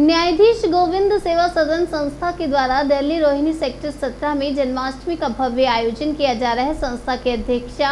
न्यायाधीश गोविंद सेवा सदन संस्था के द्वारा दिल्ली रोहिणी सेक्टर 17 में जन्माष्टमी का भव्य आयोजन किया जा रहा है। संस्था के अध्यक्षा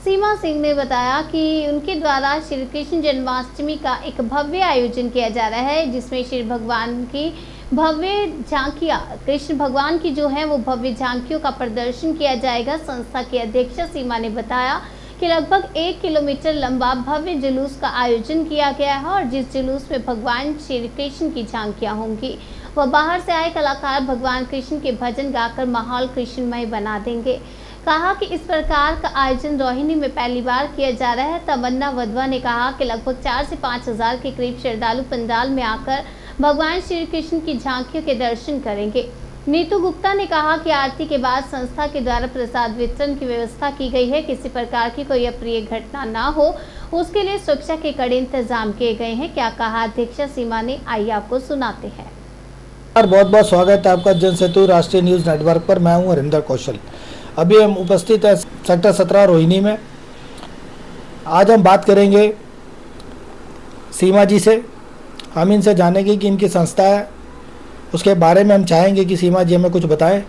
सीमा सिंह ने बताया कि उनके द्वारा श्री कृष्ण जन्माष्टमी का एक भव्य आयोजन किया जा रहा है, जिसमें श्री भगवान की भव्य झांकियां, कृष्ण भगवान की जो है वो भव्य झांकियों का प्रदर्शन किया जाएगा। संस्था की अध्यक्षा सीमा ने बताया कि लगभग 1 किलोमीटर लंबा भव्य जुलूस का आयोजन किया गया है और जिस जुलूस में भगवान श्री कृष्ण की झांकियां होंगी वह बाहर से आए कलाकार भगवान कृष्ण के भजन गाकर माहौल कृष्णमय बना देंगे। कहा कि इस प्रकार का आयोजन रोहिणी में पहली बार किया जा रहा है। तमन्ना वधवा ने कहा कि लगभग 4 से 5 हज़ार के करीब श्रद्धालु पंडाल में आकर भगवान श्री कृष्ण की झांकियों के दर्शन करेंगे। नीतू गुप्ता ने कहा कि आरती के बाद संस्था के द्वारा प्रसाद वितरण की व्यवस्था की गई है। किसी प्रकार की कोई अप्रिय घटना ना हो, उसके लिए सुरक्षा के कड़े इंतजाम किए गए हैं। क्या कहा अध्यक्षा सीमा ने, आइए आपको सुनाते हैं। बहुत बहुत स्वागत है आपका जनसेतु राष्ट्रीय न्यूज नेटवर्क पर। मैं हूं हरिंदर कौशल। अभी हम उपस्थित हैं सेक्टर 17 रोहिणी में। आज हम बात करेंगे सीमा जी से। हम इनसे जानेंगे कि इनकी संस्था है, उसके बारे में हम चाहेंगे कि सीमा जी हमें कुछ बताएं।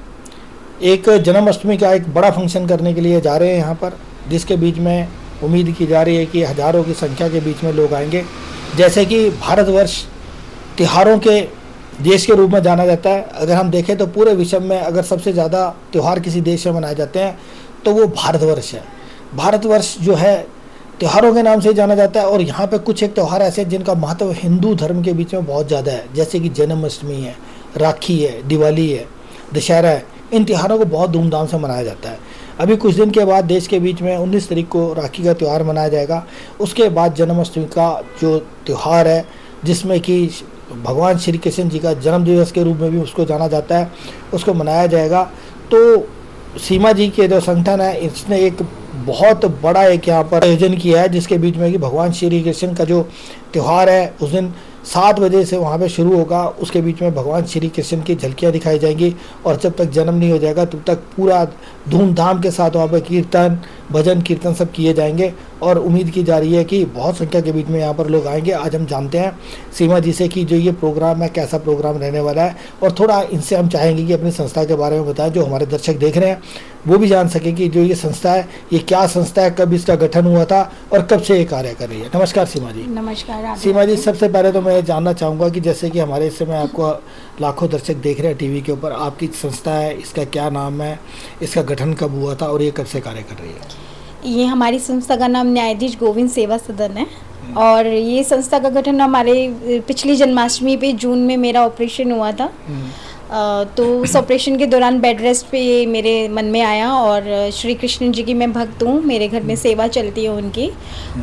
एक जन्माष्टमी का एक बड़ा फंक्शन करने के लिए जा रहे हैं यहाँ पर, जिसके बीच में उम्मीद की जा रही है कि हज़ारों की संख्या के बीच में लोग आएंगे। जैसे कि भारतवर्ष त्योहारों के देश के रूप में जाना जाता है। अगर हम देखें तो पूरे विश्व में अगर सबसे ज़्यादा त्यौहार किसी देश में मनाए जाते हैं तो वो भारतवर्ष है। भारतवर्ष जो है त्योहारों के नाम से जाना जाता है और यहाँ पे कुछ एक त्यौहार ऐसे हैं जिनका महत्व हिंदू धर्म के बीच में बहुत ज़्यादा है, जैसे कि जन्माष्टमी है, राखी है, दिवाली है, दशहरा है। इन त्योहारों को बहुत धूमधाम से मनाया जाता है। अभी कुछ दिन के बाद देश के बीच में 19 तारीख को राखी का त्यौहार मनाया जाएगा। उसके बाद जन्माष्टमी का जो त्यौहार है, जिसमें कि भगवान श्री कृष्ण जी का जन्म दिवस के रूप में भी उसको जाना जाता है, उसको मनाया जाएगा। तो सीमा जी के जो संगठन है, इसने एक बहुत बड़ा एक यहाँ पर आयोजन किया है, जिसके बीच में कि भगवान श्री कृष्ण का जो त्यौहार है उस दिन 7 बजे से वहाँ पे शुरू होगा। उसके बीच में भगवान श्री कृष्ण की झलकियाँ दिखाई जाएंगी और जब तक जन्म नहीं हो जाएगा तब तक पूरा धूमधाम के साथ वहाँ पे कीर्तन, भजन कीर्तन सब किए जाएंगे और उम्मीद की जा रही है कि बहुत संख्या के बीच में यहाँ पर लोग आएंगे। आज हम जानते हैं सीमा जी से कि जो ये प्रोग्राम है कैसा प्रोग्राम रहने वाला है और थोड़ा इनसे हम चाहेंगे कि अपनी संस्था के बारे में बताएं, जो हमारे दर्शक देख रहे हैं वो भी जान सकें कि जो ये संस्था है ये क्या संस्था है, कब इसका गठन हुआ था और कब से ये कार्य कर रही है। नमस्कार सीमा जी। नमस्कार सीमा जी, सबसे पहले तो मैं जानना चाहूँगा कि जैसे कि हमारे इस समय आपको लाखों दर्शक देख रहे हैं टीवी के ऊपर, आपकी संस्था है, इसका क्या नाम है, इसका गठन कब हुआ था और ये कब से कार्य कर रही है? ये हमारी संस्था का नाम न्यायाधीश गोविंद सेवा सदन है और ये संस्था का गठन हमारे पिछली जन्माष्टमी पे जून में मेरा ऑपरेशन हुआ था। तो उस ऑपरेशन के दौरान बेड रेस्ट पे ये मेरे मन में आया और श्री कृष्ण जी की मैं भक्त हूँ, मेरे घर में सेवा चलती है उनकी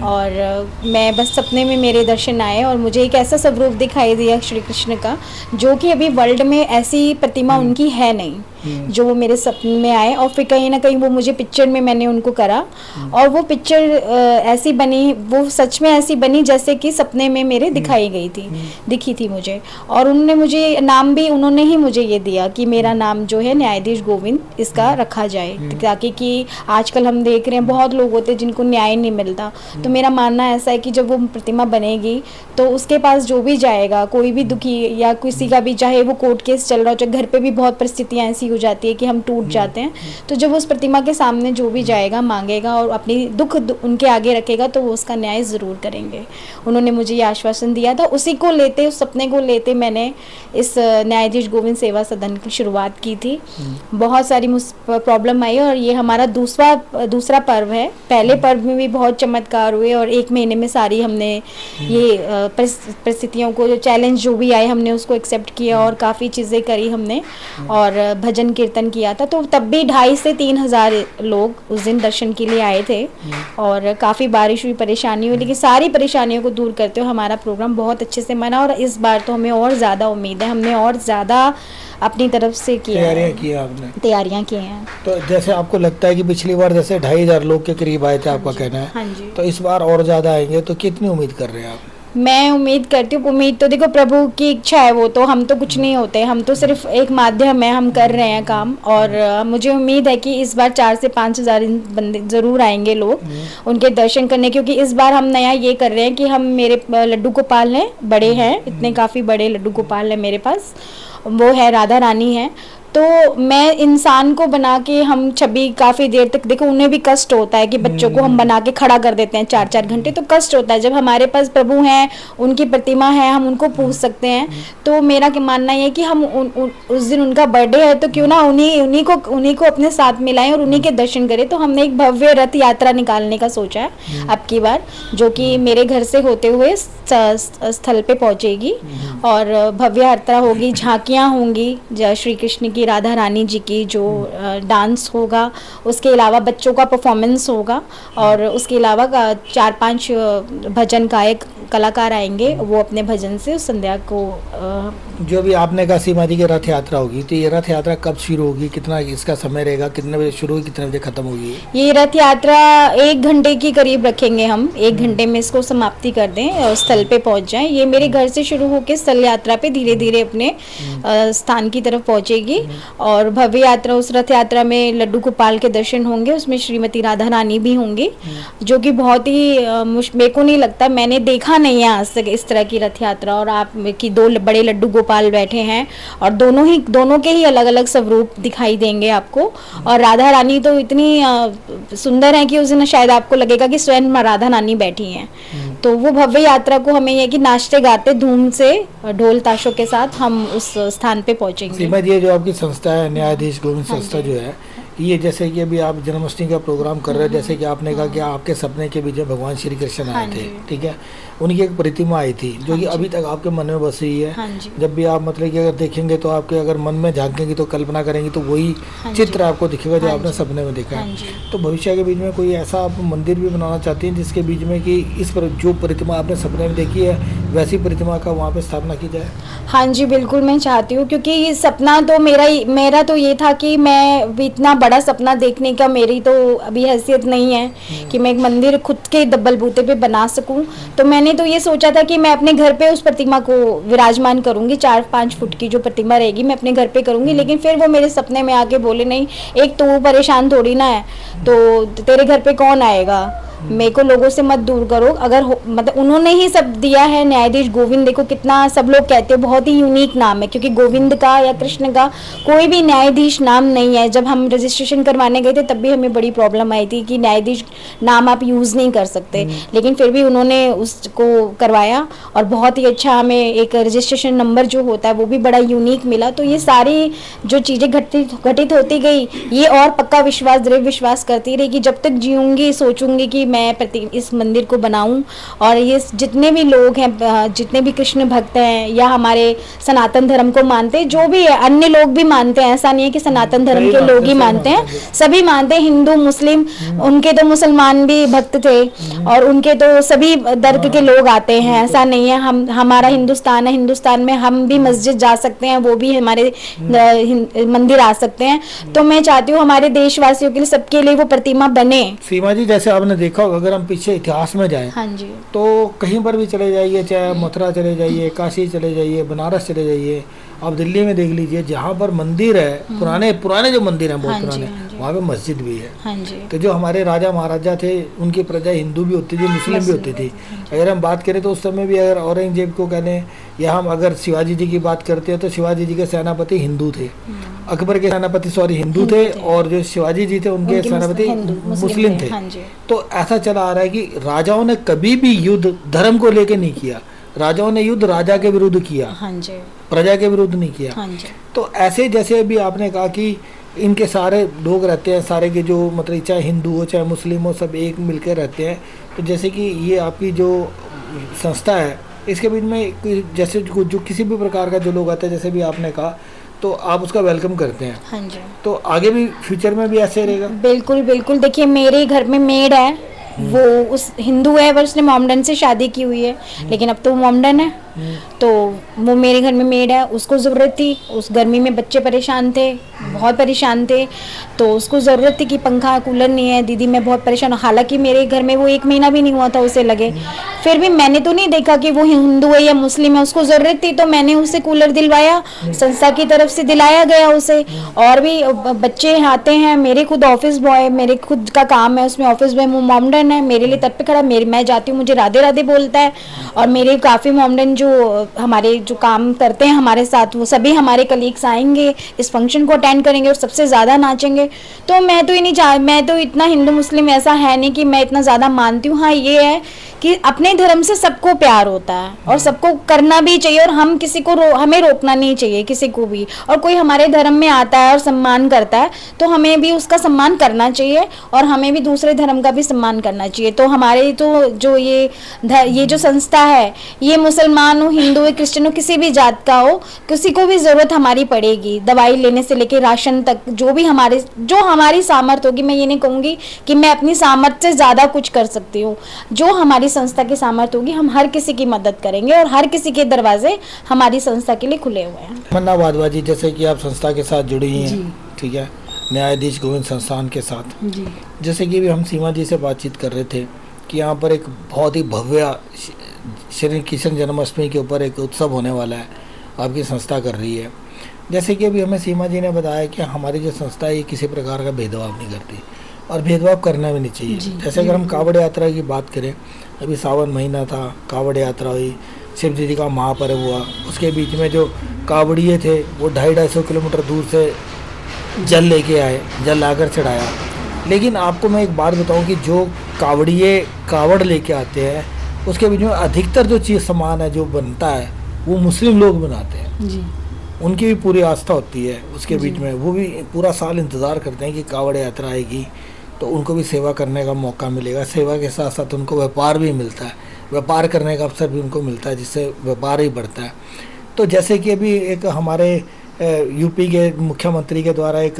और मैं बस सपने में मेरे दर्शन आए और मुझे एक ऐसा स्वरूप दिखाई दिया श्री कृष्ण का, जो कि अभी वर्ल्ड में ऐसी प्रतिमा उनकी है नहीं, जो वो मेरे सपने में आए। और फिर कहीं ना कहीं वो मुझे पिक्चर में मैंने उनको करा और वो पिक्चर ऐसी बनी, वो सच में ऐसी बनी जैसे कि सपने में मेरे दिखाई गई थी, दिखी थी मुझे। और उन्होंने मुझे नाम भी उन्होंने ही मुझे ये दिया कि मेरा नाम जो है न्यायाधीश गोविंद इसका रखा जाए, ताकि कि आजकल हम देख रहे हैं बहुत लोग होते हैं जिनको न्याय नहीं मिलता। तो मेरा मानना ऐसा है कि जब वो प्रतिमा बनेगी तो उसके पास जो भी जाएगा, कोई भी दुखी या किसी का भी, चाहे वो कोर्ट केस चल रहा हो, चाहे घर पे भी बहुत परिस्थितियाँ ऐसी हो जाती है कि हम टूट जाते हैं, तो जब उस प्रतिमा के सामने जो भी जाएगा, मांगेगा और अपनी दुख उनके आगे रखेगा तो वो उसका न्याय ज़रूर करेंगे। उन्होंने मुझे ये आश्वासन दिया था। उसी को लेते, उस सपने को लेते मैंने इस न्यायाधीश गोविंद सेवा सदन की शुरुआत की थी। बहुत सारी प्रॉब्लम आई और ये हमारा दूसरा पर्व है। पहले पर्व में भी बहुत चमत्कार हुए और 1 महीने में सारी हमने ये परिस्थितियों को, जो चैलेंज जो भी आए, हमने उसको एक्सेप्ट किया और काफ़ी चीज़ें करी हमने और भजन कीर्तन किया था। तो तब भी 2,500 से 3,000 लोग उस दिन दर्शन के लिए आए थे और काफ़ी बारिश हुई, परेशानी हुई, लेकिन सारी परेशानियों को दूर करते हुए हमारा प्रोग्राम बहुत अच्छे से मना और इस बार तो हमें और ज़्यादा उम्मीद है, हमने और ज़्यादा अपनी तरफ से तैयारियां की हैं। तो जैसे आपको लगता है कि पिछली बार जैसे 2,500 लोग के करीब आए थे, आपका कहना है, हाँ जी, तो इस बार और ज़्यादा आएंगे, तो कितनी उम्मीद कर रहे हैं आप? मैं उम्मीद करती हूँ, उम्मीद तो देखो प्रभु की इच्छा है, वो तो हम तो कुछ नहीं होते, हम तो सिर्फ एक माध्यम है, हम कर रहे हैं काम। और मुझे उम्मीद है कि इस बार 4 से 5 हज़ार बंदे ज़रूर आएंगे लोग उनके दर्शन करने, क्योंकि इस बार हम नया ये कर रहे हैं कि हम मेरे लड्डू गोपाल हैं, बड़े हैं, इतने काफ़ी बड़े लड्डू गोपाल हैं मेरे पास, वो है राधा रानी है। तो मैं इंसान को बना के हम छवि काफ़ी देर तक, देखो उन्हें भी कष्ट होता है कि बच्चों को हम बना के खड़ा कर देते हैं 4-4 घंटे, तो कष्ट होता है। जब हमारे पास प्रभु हैं, उनकी प्रतिमा है, हम उनको पूछ सकते हैं। तो मेरा क्या मानना है कि हम उस दिन उनका बर्थडे है तो क्यों ना उन्हीं को अपने साथ मिलाएं और उन्हीं के दर्शन करें। तो हमने एक भव्य रथ यात्रा निकालने का सोचा है अब की बार, जो कि मेरे घर से होते हुए स्थल पे पहुंचेगी और भव्य यात्रा होगी, झांकियाँ होंगी श्री कृष्ण की, राधा रानी जी की, जो डांस होगा, उसके अलावा बच्चों का परफॉर्मेंस होगा और उसके अलावा 4-5 भजन गायक कलाकार आएंगे, वो अपने भजन से उस संध्या को जो भी आपने कहा सीमा जी की रथ यात्रा होगी, तो ये रथ यात्रा कब शुरू होगी, कितना इसका समय रहेगा, कितने बजे शुरू होगी, कितने बजे खत्म होगी? ये रथ यात्रा 1 घंटे के करीब रखेंगे हम, 1 घंटे में इसको समाप्ति कर दें और स्थल पे पहुंच जाएं। ये मेरे घर से शुरू होकर स्थल यात्रा पे धीरे धीरे अपने स्थान की तरफ पहुंचेगी और भव्य यात्रा, उस रथ यात्रा में लड्डू गोपाल के दर्शन होंगे, उसमें श्रीमती राधा रानी भी होंगी, जो कि बहुत ही मेरे को नहीं लगता, मैंने देखा नहीं है आज तक इस तरह की रथ यात्रा। और आप की 2 बड़े लड्डू गोपाल बैठे हैं और दोनों के ही अलग अलग स्वरूप दिखाई देंगे आपको। और राधा रानी तो इतनी सुंदर है कि उस दिन शायद आपको लगेगा कि स्वयं राधा रानी बैठी हैं। तो वो भव्य यात्रा को हमें ये कि नाचते गाते धूम से ढोल ताशों के साथ हम उस स्थान पे पहुंचेंगे। सीमा जी, जो आपकी संस्था है न्यायाधीश गोविंद संस्था जो है, ये जैसे कि अभी आप जन्माष्टमी का प्रोग्राम कर रहे हैं, जैसे कि आपने कहा कि आपके सपने के बीच में भगवान श्री कृष्ण आए थे, ठीक है, उनकी एक प्रतिमा आई थी जो कि अभी तक आपके मन में बस रही है। जब भी आप मतलब कि अगर देखेंगे तो आपके अगर मन में झांकेंगे तो कल्पना करेंगे तो वही चित्र आपको दिखेगा जो आपने सपने में देखा है। तो भविष्य के बीच में कोई ऐसा आप मंदिर भी बनाना चाहती हैं जिसके बीच में कि इस पर जो प्रतिमा आपने सपने में देखी है वैसी प्रतिमा का वहाँ पे स्थापना की जाए? हाँ जी, बिल्कुल मैं चाहती हूँ, क्योंकि ये सपना तो मेरा तो ये था कि मैं इतना बड़ा सपना देखने का मेरी तो अभी हैसियत नहीं है कि मैं एक मंदिर खुद के बलबूते पे बना सकूं। तो मैंने तो ये सोचा था कि मैं अपने घर पे उस प्रतिमा को विराजमान करूंगी, 4-5 फुट की जो प्रतिमा रहेगी मैं अपने घर पे करूंगी। लेकिन फिर वो मेरे सपने में आके बोले, नहीं, एक तो वो परेशान थोड़ी ना है, तो तेरे घर पे कौन आएगा, मेरे को लोगों से मत दूर करो। अगर मतलब उन्होंने ही सब दिया है, न्यायाधीश गोविंद, देखो कितना सब लोग कहते हैं, बहुत ही यूनिक नाम है, क्योंकि गोविंद का या कृष्ण का कोई भी न्यायाधीश नाम नहीं है। जब हम रजिस्ट्रेशन करवाने गए थे तब भी हमें बड़ी प्रॉब्लम आई थी कि न्यायाधीश नाम आप यूज़ नहीं कर सकते, लेकिन फिर भी उन्होंने उसको करवाया और बहुत ही अच्छा हमें एक रजिस्ट्रेशन नंबर जो होता है वो भी बड़ा यूनिक मिला। तो ये सारी जो चीज़ें घटित होती गई, ये और पक्का विश्वास, दृढ़ विश्वास करती रही कि जब तक जीऊँगी सोचूंगी कि मैं इस मंदिर को बनाऊं और ये जितने भी लोग हैं, जितने भी कृष्ण भक्त हैं या हमारे सनातन धर्म को मानते हैं, जो भी है, अन्य लोग भी मानते हैं, ऐसा नहीं है कि सनातन धर्म के लोग ही मानते हैं, सभी मानते हैं, हिंदू मुस्लिम, उनके तो मुसलमान भी भक्त थे और उनके तो सभी धर्म के लोग आते हैं, ऐसा नहीं है। हमारा हिंदुस्तान है, हिंदुस्तान में हम भी मस्जिद जा सकते हैं, वो भी हमारे मंदिर आ सकते हैं। तो मैं चाहती हूँ हमारे देशवासियों के लिए, सबके लिए वो प्रतिमा बने। सीमा जी, जैसे आपने देखा, अगर हम पीछे इतिहास में जाएं, हाँ जी, तो कहीं पर भी चले जाइए, चाहे मथुरा चले जाइए, काशी चले जाइए, बनारस चले जाइए, आप दिल्ली में देख लीजिए, जहाँ पर मंदिर है, पुराने जो मंदिर हैं बहुत पुराने, वहाँ पे मस्जिद भी है। हाँ जी। तो जो हमारे राजा महाराजा थे, उनकी प्रजा हिंदू भी होती थी, मुस्लिम भी होती थी। अगर हम बात करें तो उस समय भी अगर औरंगजेब को कह लें, या हम अगर शिवाजी जी की बात करते हैं तो शिवाजी जी के सेनापति हिंदू थे, अकबर के सेनापति हिंदू थे, और जो शिवाजी जी थे उनके सेनापति मुस्लिम थे। तो ऐसा चला आ रहा है कि राजाओं ने कभी भी युद्ध धर्म को लेके नहीं किया, राजाओं ने युद्ध राजा के विरुद्ध किया, प्रजा के विरुद्ध नहीं किया। तो ऐसे जैसे अभी आपने कहा कि इनके सारे लोग रहते हैं, सारे के जो मतलब चाहे हिंदू हो चाहे मुस्लिम हो, सब एक मिलकर रहते हैं। तो जैसे कि ये आपकी जो संस्था है, इसके बीच में जैसे जो किसी भी प्रकार का जो लोग आते हैं, जैसे भी आपने कहा, तो आप उसका वेलकम करते हैं। हाँ जी। तो आगे भी फ्यूचर में भी ऐसे रहेगा? बिल्कुल बिल्कुल। देखिए, मेरे घर में मेड है, वो उस हिंदू है, पर उसने मोमडन से शादी की हुई है, लेकिन अब तो मोमडन है। तो वो मेरे घर में मेड है, उसको ज़रूरत थी, उस गर्मी में बच्चे परेशान थे, बहुत परेशान थे, तो उसको ज़रूरत थी कि पंखा कूलर नहीं है, दीदी मैं बहुत परेशान हूँ। हालांकि मेरे घर में वो 1 महीना भी नहीं हुआ था उसे लगे, फिर भी मैंने तो नहीं देखा कि वो हिंदू है या मुस्लिम है, उसको ज़रूरत थी तो मैंने उसे कूलर दिलवाया, संस्था की तरफ से दिलाया गया उसे। और भी बच्चे आते हैं, मेरे खुद ऑफिस बॉय, मेरे खुद का काम है उसमें ऑफिस बॉय मोमडन है, मेरे लिए तट पे खड़ा, मैं जाती हूँ मुझे राधे राधे बोलता है। और मेरे काफ़ी मोमडन जो हमारे जो काम करते हैं हमारे साथ, वो सभी हमारे कलीग्स आएंगे, इस फंक्शन को अटेंड करेंगे और सबसे ज़्यादा नाचेंगे। तो मैं तो ये नहीं मैं तो इतना हिंदू मुस्लिम ऐसा है नहीं कि मैं इतना ज़्यादा मानती हूँ। हाँ ये है कि अपने धर्म से सबको प्यार होता है और सबको करना भी चाहिए, और हम किसी को हमें रोकना नहीं चाहिए किसी को भी। और कोई हमारे धर्म में आता है और सम्मान करता है तो हमें भी उसका सम्मान करना चाहिए, और हमें भी दूसरे धर्म का भी सम्मान करना चाहिए। तो हमारे तो जो ये जो संस्था है, ये मुसलमान हो, हिंदू हो, क्रिश्चियन हो, किसी भी जात का हो, किसी को भी ज़रूरत हमारी पड़ेगी, दवाई लेने से लेके राशन तक, जो हमारी सामर्थ्य होगी। मैं ये नहीं कहूँगी कि मैं अपनी सामर्थ्य से ज़्यादा कुछ कर सकती हूँ, जो हमारी संस्था की सामर्थ्य होगी हम हर किसी की मदद करेंगे, और हर किसी के दरवाजे हमारी संस्था के लिए खुले हुए हैं। मन्ना वाधवा जी, जैसे कि आप संस्था के साथ जुड़ी हैं, ठीक है, न्यायाधीश गोविंद संस्थान के साथ जी। जैसे कि अभी हम सीमा जी से बातचीत कर रहे थे कि यहाँ पर एक बहुत ही भव्य श्री कृष्ण जन्माष्टमी के ऊपर एक उत्सव होने वाला है, आपकी संस्था कर रही है। जैसे कि अभी हमें सीमा जी ने बताया कि हमारी जो संस्था है ये किसी प्रकार का भेदभाव नहीं करती और भेदभाव करना भी नहीं चाहिए। जैसे अगर हम कावड़ यात्रा की बात करें, अभी सावन महीना था, कावड़ यात्रा हुई, शिव जी का महापर्व हुआ, उसके बीच में जो कावड़िए थे वो 250-250 किलोमीटर दूर से जल लेके आए, जल लाकर चढ़ाया। लेकिन आपको मैं एक बात बताऊं कि जो कावड़िए कावड़ लेके आते हैं उसके बीच में अधिकतर जो चीज़ सामान है जो बनता है वो मुस्लिम लोग बनाते हैं जी। उनकी भी पूरी आस्था होती है उसके बीच में, वो भी पूरा साल इंतज़ार करते हैं कि कावड़ यात्रा आएगी तो उनको भी सेवा करने का मौका मिलेगा। सेवा के साथ साथ उनको व्यापार भी मिलता है, व्यापार करने का अवसर भी उनको मिलता है, जिससे व्यापार ही बढ़ता है। तो जैसे कि अभी एक हमारे यूपी के मुख्यमंत्री के द्वारा एक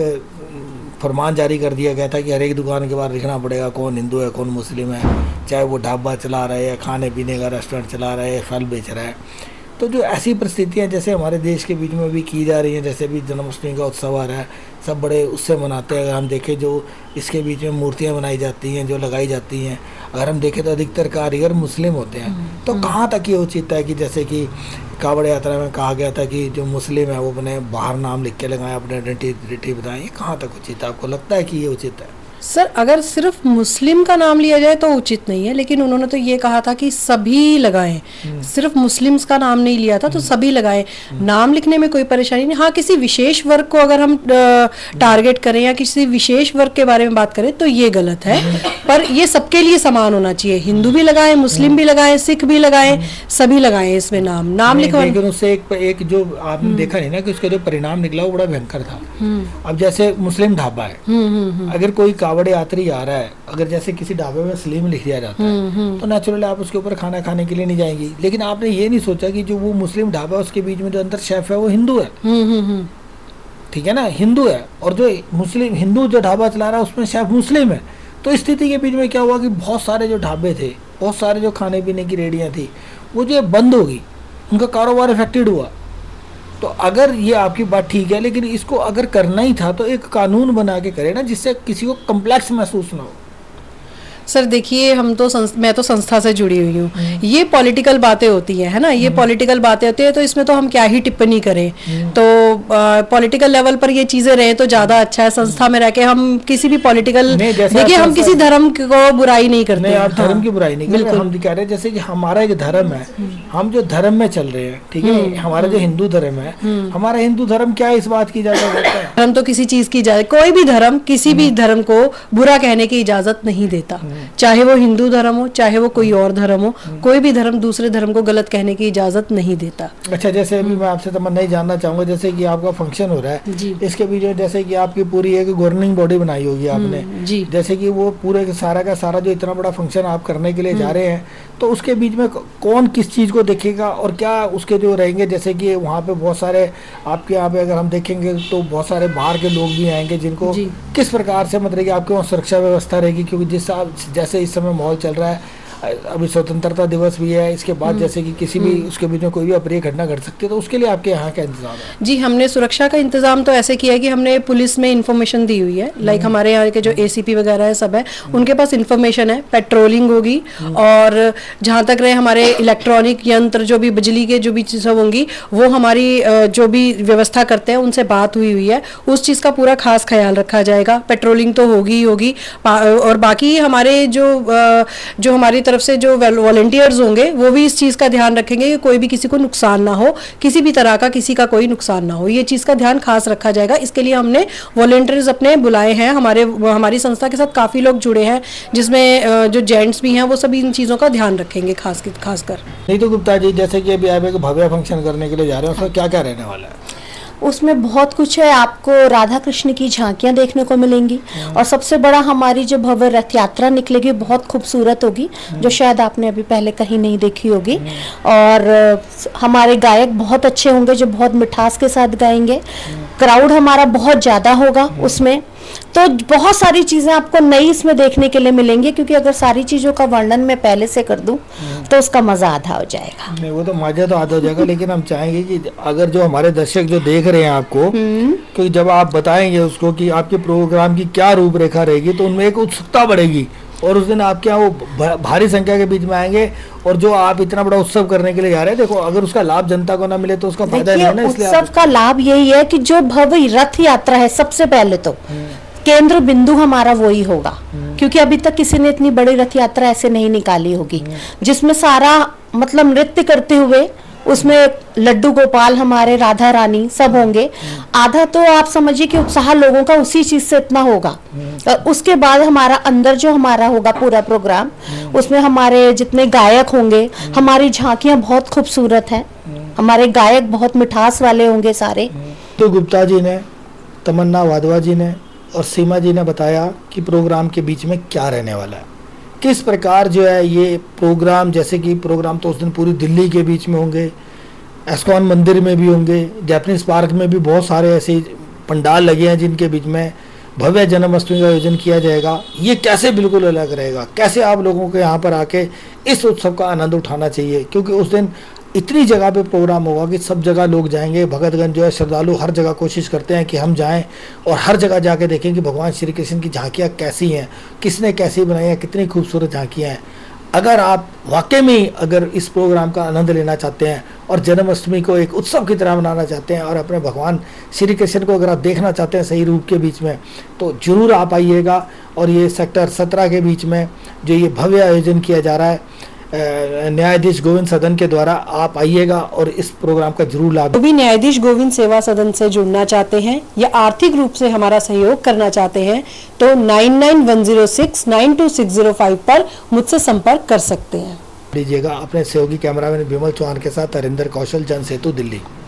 फरमान जारी कर दिया गया था कि हर एक दुकान के बाहर लिखना पड़ेगा कौन हिंदू है कौन मुस्लिम है, चाहे वो ढाबा चला रहा है या खाने पीने का रेस्टोरेंट चला रहा है या फल बेच रहा है। तो जो ऐसी परिस्थितियाँ जैसे हमारे देश के बीच में भी की जा रही हैं, जैसे भी जन्माष्टमी का उत्सव आ रहा है, सब बड़े उससे मनाते हैं। अगर हम देखें जो इसके बीच में मूर्तियाँ बनाई जाती हैं, जो लगाई जाती हैं, अगर हम देखें तो अधिकतर कारीगर मुस्लिम होते हैं। तो कहाँ तक ये उचित है कि जैसे कि कावड़ यात्रा में कहा गया था कि जो मुस्लिम है वो अपने बाहर नाम लिख के लगाएं, अपने आइडेंटिटी बताएं, ये कहाँ तक उचित है? आपको लगता है कि ये उचित है? सर अगर सिर्फ मुस्लिम का नाम लिया जाए तो उचित नहीं है, लेकिन उन्होंने तो ये कहा था कि सभी लगाएं, सिर्फ मुस्लिम्स का नाम नहीं लिया था, तो सभी लगाएं। नाम लिखने में कोई परेशानी नहीं। हाँ, किसी विशेष वर्ग को अगर हम टारगेट करें या किसी विशेष वर्ग के बारे में बात करें तो ये गलत है, पर ये सबके लिए समान होना चाहिए। हिंदू भी लगाएं, मुस्लिम भी लगाएं, सिख भी लगाएं, सभी लगाएं इसमें नाम लिखवा। लेकिन उससे एक जो आपने देखा नहीं ना कि उसका जो परिणाम निकला वो बड़ा भयंकर था। अब जैसे मुस्लिम ढाबा है, अगर कोई कावड़ यात्री आ रहा है, अगर जैसे किसी ढाबे में सलीम लिख दिया जाता है तो नेचुरली आप उसके ऊपर खाना खाने के लिए नहीं जाएंगी। लेकिन आपने ये नहीं सोचा कि जो वो मुस्लिम ढाबा है उसके बीच में जो अंदर शेफ है वो हिंदू है, ठीक है ना, हिंदू है, और जो मुस्लिम हिंदू जो ढाबा चला रहा है उसमें शेफ मुस्लिम है। तो इस स्थिति के बीच में क्या हुआ कि बहुत सारे जो ढाबे थे, बहुत सारे जो खाने पीने की रेडियाँ थी वो जो बंद हो गई, उनका कारोबार इफेक्टेड हुआ। तो अगर ये आपकी बात ठीक है, लेकिन इसको अगर करना ही था तो एक कानून बना के करे ना, जिससे किसी को कम्प्लेक्स महसूस ना हो। सर देखिए, मैं तो संस्था से जुड़ी हुई हूँ, ये पॉलिटिकल बातें होती है ना, ये पॉलिटिकल बातें होती है, तो इसमें तो हम क्या ही टिप्पणी करें। तो पॉलिटिकल लेवल पर ये चीजें रहे तो ज्यादा अच्छा है। संस्था में रह के हम किसी भी पॉलिटिकल, देखिए हम किसी धर्म को बुराई नहीं करते। नहीं, आप धर्म की बुराई नहीं करते, हम कह रहे हैं जैसे कि हमारा एक धर्म है, हम जो धर्म में चल रहे हैं, ठीक है, हमारा जो हिंदू धर्म है, हमारा हिंदू धर्म क्या इस बात की इजाजत देता है? धर्म तो किसी चीज की इजाजत, कोई भी धर्म किसी भी धर्म को बुरा कहने की इजाजत नहीं देता, चाहे वो हिंदू धर्म हो चाहे वो कोई और धर्म हो। कोई भी धर्म दूसरे धर्म को गलत कहने की इजाजत नहीं देता। अच्छा, जैसे अभी मैं आपसे तमन्ना जानना चाहूंगा, जैसे कि आपका फंक्शन हो रहा है, इसके बीच में जैसे कि आपकी पूरी एक गवर्निंग बॉडी बनाई होगी आपने, जैसे कि वो पूरे का सारा जो इतना बड़ा फंक्शन आप करने के लिए जा रहे हैं, तो उसके बीच में कौन किस चीज़ को देखेगा और क्या उसके जो रहेंगे? जैसे कि वहाँ पे बहुत सारे आपके यहाँ पे अगर हम देखेंगे तो बहुत सारे बाहर के लोग भी आएंगे, जिनको किस प्रकार से मतलब कि आपके वहाँ सुरक्षा व्यवस्था रहेगी? क्योंकि जैसे इस समय माहौल चल रहा है, अभी स्वतंत्रता दिवस भी है, इसके बाद जैसे कि किसी भी उसके बीच में कोई भी अप्रिय घटना घट सकती है, तो उसके लिए आपके यहाँ क्या इंतजाम है? जी, हमने सुरक्षा का इंतजाम तो ऐसे किया है कि हमने पुलिस में इन्फॉर्मेशन दी हुई है, लाइक हमारे यहाँ के जो ACP वगैरह है सब है, उनके पास इन्फॉर्मेशन है, पेट्रोलिंग होगी, और जहाँ तक रहे हमारे इलेक्ट्रॉनिक यंत्र जो भी बिजली के जो भी चीज़ें होंगी वो हमारी जो भी व्यवस्था करते हैं उनसे बात हुई है, उस चीज़ का पूरा खास ख्याल रखा जाएगा। पेट्रोलिंग तो होगी ही होगी, और बाकी हमारे जो हमारी तरफ से जो वॉलंटियर्स होंगे वो भी इस चीज़ का ध्यान रखेंगे कि कोई भी किसी को नुकसान ना हो, किसी भी तरह का किसी का कोई नुकसान ना हो, ये चीज़ का ध्यान खास रखा जाएगा। इसके लिए हमने वॉलंटियर्स अपने बुलाए हैं, हमारी संस्था के साथ काफ़ी लोग जुड़े हैं, जिसमें जो जेंट्स भी हैं वो सभी इन चीज़ों का ध्यान रखेंगे खासकर। नीतू गुप्ता जी, जैसे कि अभी आप एक भव्य फंक्शन करने के लिए जा रहे हैं, उसमें क्या क्या रहने वाला है? उसमें बहुत कुछ है, आपको राधा कृष्ण की झांकियां देखने को मिलेंगी, और सबसे बड़ा हमारी जो भव्य रथ यात्रा निकलेगी बहुत खूबसूरत होगी, जो शायद आपने अभी पहले कहीं नहीं देखी होगी। और हमारे गायक बहुत अच्छे होंगे जो बहुत मिठास के साथ गाएंगे। क्राउड हमारा बहुत ज़्यादा होगा उसमें, तो बहुत सारी चीज़ें आपको नई इसमें देखने के लिए मिलेंगी, क्योंकि अगर सारी चीज़ों का वर्णन मैं पहले से कर दूं तो उसका मज़ा आधा हो जाएगा। नहीं, वो तो मज़ा तो आधा हो जाएगा, लेकिन हम चाहेंगे कि अगर जो हमारे दर्शक जो देख रहे हैं आपको, क्योंकि जब आप बताएंगे उसको कि आपके प्रोग्राम की क्या रूपरेखा रहेगी, तो उनमें एक उत्सुकता बढ़ेगी, और उस दिन आपके यहाँ वो भारी संख्या के बीच में आएंगे, और जो आप इतना बड़ा उत्सव करने के लिए जा रहे हैं, देखो अगर उसका लाभ जनता को ना मिले तो उसका फायदा नहीं है ना। इसलिए उत्सव का लाभ यही है कि जो भव्य रथ यात्रा है, सबसे पहले तो केंद्र बिंदु हमारा वही होगा, क्योंकि अभी तक किसी ने इतनी बड़ी रथ यात्रा ऐसे नहीं निकाली होगी, जिसमें सारा मतलब नृत्य करते हुए, उसमें लड्डू गोपाल हमारे, राधा रानी सब होंगे। आधा तो आप समझिए कि उत्साह लोगों का उसी चीज से इतना होगा। और उसके बाद हमारा अंदर जो हमारा होगा पूरा प्रोग्राम, उसमें हमारे जितने गायक होंगे, हमारी झांकियां बहुत खूबसूरत हैं, हमारे गायक बहुत मिठास वाले होंगे सारे। तो गुप्ता जी ने, तमन्ना वाधवा जी ने और सीमा जी ने बताया कि प्रोग्राम के बीच में क्या रहने वाला है, किस प्रकार जो है ये प्रोग्राम, जैसे कि प्रोग्राम तो उस दिन पूरी दिल्ली के बीच में होंगे, एस्कॉन मंदिर में भी होंगे, जैपनीज पार्क में भी बहुत सारे ऐसे पंडाल लगे हैं जिनके बीच में भव्य जन्माष्टमी का आयोजन किया जाएगा। ये कैसे बिल्कुल अलग रहेगा, कैसे आप लोगों को यहाँ पर आके इस उत्सव का आनंद उठाना चाहिए, क्योंकि उस दिन इतनी जगह पे प्रोग्राम होगा कि सब जगह लोग जाएंगे। भगतगण जो है श्रद्धालु हर जगह कोशिश करते हैं कि हम जाएं और हर जगह जाके देखें कि भगवान श्री कृष्ण की झांकियाँ कैसी हैं, किसने कैसी बनाई हैं, कितनी खूबसूरत झांकियाँ हैं। अगर आप वाकई में अगर इस प्रोग्राम का आनंद लेना चाहते हैं और जन्माष्टमी को एक उत्सव की तरह मनाना चाहते हैं और अपने भगवान श्री कृष्ण को अगर आप देखना चाहते हैं सही रूप के बीच में, तो जरूर आप आइएगा। और ये सेक्टर 17 के बीच में जो ये भव्य आयोजन किया जा रहा है न्यायाधीश गोविंद सदन के द्वारा, आप आइएगा और इस प्रोग्राम का जरूर लाभ। जो भी न्यायाधीश गोविंद सेवा सदन से जुड़ना चाहते हैं या आर्थिक रूप से हमारा सहयोग करना चाहते हैं तो 9910692605 पर मुझसे संपर्क कर सकते हैं। लीजिएगा अपने सहयोगी कैमरामैन विमल चौहान के साथ हरिंदर कौशल, जन सेतु, दिल्ली।